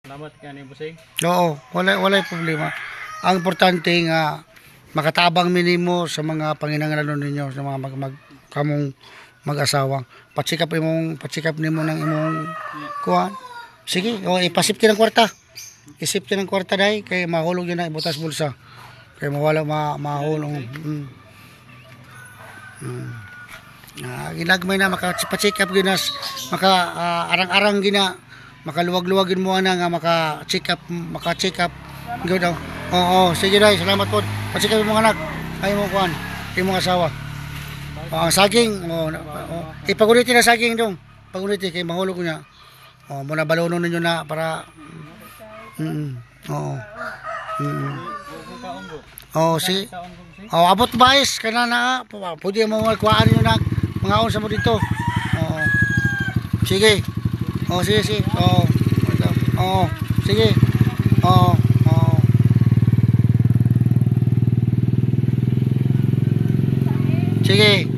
Salamat ka ni Busing. Oo, wala problema. Ang importante nga makatabang minimo sa mga panginahanglan ninyo sa mga kamong mag-asawa. Patsikap nimo ng imong kuan. Sige, ipasipti ng kwarta. Isipti ng kwarta dai kay mahulog yun na ibutas bulsa. Kay mawala mahulog. Ginagmay na maka-check up ginas arang-arang gina makaluwag-luwagin mo ana nga maka-check up good daw. Oo, sige dai, salamat po. Pa-check up mo anak. Ay mo kuan, imong asawa. Ang saging, ipaguniti na saging dong. Paguniti kay mahulog niya. Muna balonon ninyo na para oo. Si abot baes kana na pwede mo kuhaan niyo na mga on sa mo dito. Oo. Sige. Sige. Sige. Sige.